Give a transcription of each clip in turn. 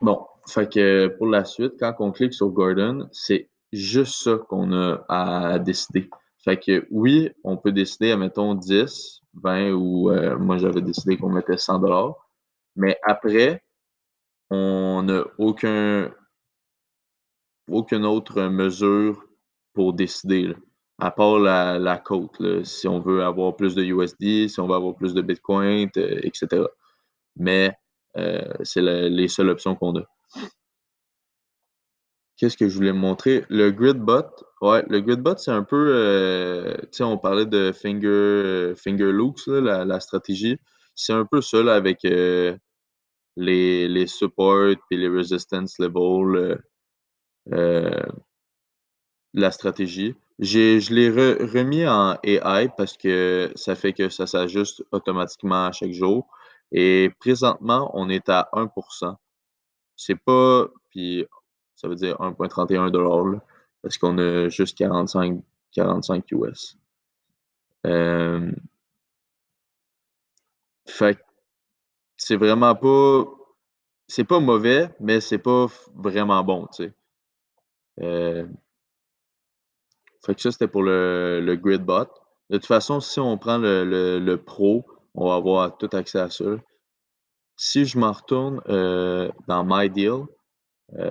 Bon, fait que pour la suite, quand on clique sur Gordon, c'est juste ça qu'on a à décider. Fait que oui, on peut décider, admettons, 10, 20 ou moi j'avais décidé qu'on mettait 100 $. Mais après, on n'a aucune autre mesure pour décider, là, à part la cote, là, si on veut avoir plus de USD, si on veut avoir plus de Bitcoin, etc. Mais c'est les seules options qu'on a. Qu'est-ce que je voulais me montrer? Le Gridbot. Ouais, le Gridbot, c'est un peu, tu sais, on parlait de finger loops, là, la stratégie. C'est un peu ça, là, avec les supports et les resistance levels, euh, la stratégie. Je l'ai remis en AI parce que ça fait que ça s'ajuste automatiquement à chaque jour. Et présentement, on est à 1%. C'est pas, puis ça veut dire 1,31 $, là, parce qu'on a juste 45 US. Euh, fait que c'est vraiment pas, c'est pas mauvais, mais c'est pas vraiment bon, tu sais. Euh, Fait que ça, c'était pour le Gridbot. De toute façon, si on prend le Pro, on va avoir tout accès à ça. Si je m'en retourne dans My Deal,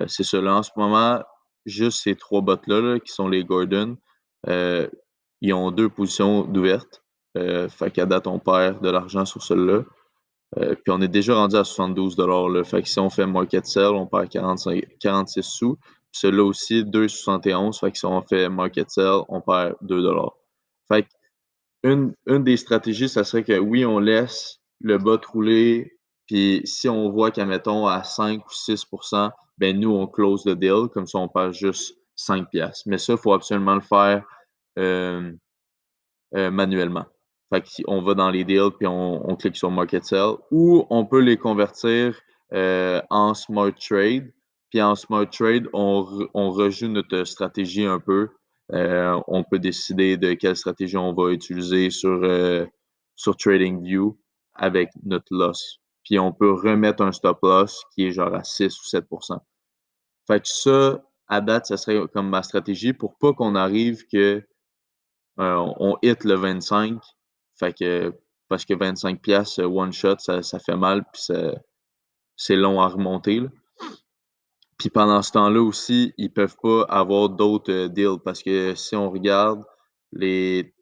c'est ça. Là, en ce moment, juste ces trois bots-là, là, qui sont les Gordon, euh, ils ont deux positions d'ouvertes. Fait qu'à date, on perd de l'argent sur celle-là. Puis on est déjà rendu à 72 là. Fait que si on fait market sell, on perd 46 sous. Puis celui-là aussi, 2,71. Fait que si on fait market sell, on perd 2 $. Fait que une des stratégies, ça serait que oui, on laisse le bot rouler. Puis si on voit qu'à mettons à 5 ou 6%, ben nous, on close le deal. Comme ça, on perd juste 5 piastres. Mais ça, il faut absolument le faire euh, manuellement. Fait qu'on va dans les deals puis on clique sur Market Sell ou on peut les convertir en Smart Trade. Puis en Smart Trade, on rejoue notre stratégie un peu. On peut décider de quelle stratégie on va utiliser sur TradingView avec notre loss. Puis on peut remettre un stop loss qui est genre à 6 ou 7%. Fait que ça, à date, ça serait comme ma stratégie pour pas qu'on arrive que on hit le 25. Fait que, parce que 25 pièces one shot, ça fait mal, puis c'est long à remonter, là. Puis pendant ce temps-là aussi, ils peuvent pas avoir d'autres deals parce que si on regarde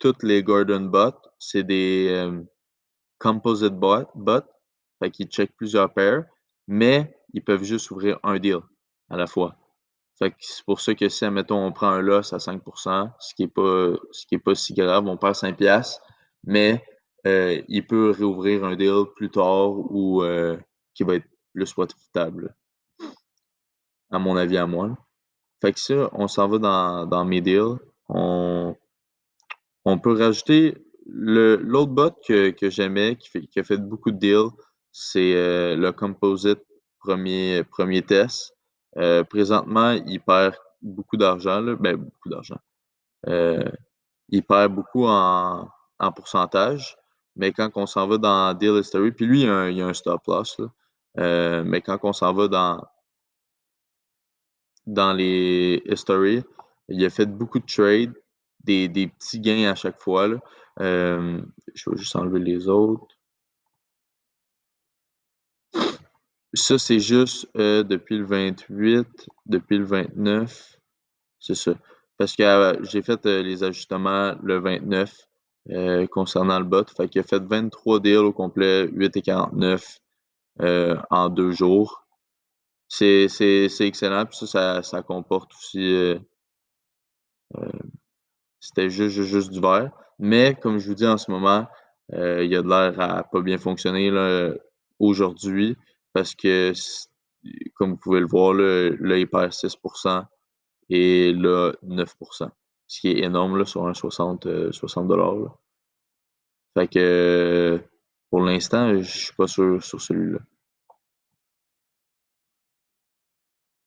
toutes les Gordon bots, c'est des composite bots, fait qu'ils checkent plusieurs paires, mais ils peuvent juste ouvrir un deal à la fois. Fait que c'est pour ça que si, admettons, on prend un loss à 5%, ce qui est pas si grave, on perd 5 piastres, mais il peut réouvrir un deal plus tard ou qui va être plus profitable, à mon avis, à moi, là. Fait que ça, on s'en va dans mes deals. On, on peut rajouter l'autre bot que j'aimais, qui a fait beaucoup de deals, c'est le Composite premier test. Présentement, il perd beaucoup d'argent, là. Ben, beaucoup d'argent. Euh, il perd beaucoup en pourcentage, mais quand on s'en va dans Deal History, puis lui, il y a un stop loss, là. Mais quand on s'en va dans les History, il a fait beaucoup de trades, des petits gains à chaque fois, là. Je vais juste enlever les autres. Ça, c'est juste depuis le 28, depuis le 29. C'est ça. Parce que j'ai fait les ajustements le 29 concernant le bot. Fait qu'il a fait 23 deals au complet, 8,49 en 2 jours. C'est excellent. Puis ça comporte aussi. C'était juste du vert. Mais comme je vous dis en ce moment, il y a de l'air à pas bien fonctionner là, aujourd'hui parce que, comme vous pouvez le voir, là, il perd 6% et là, 9%. Ce qui est énorme là, sur un 60 $. Là. Fait que pour l'instant, je suis pas sûr sur celui-là.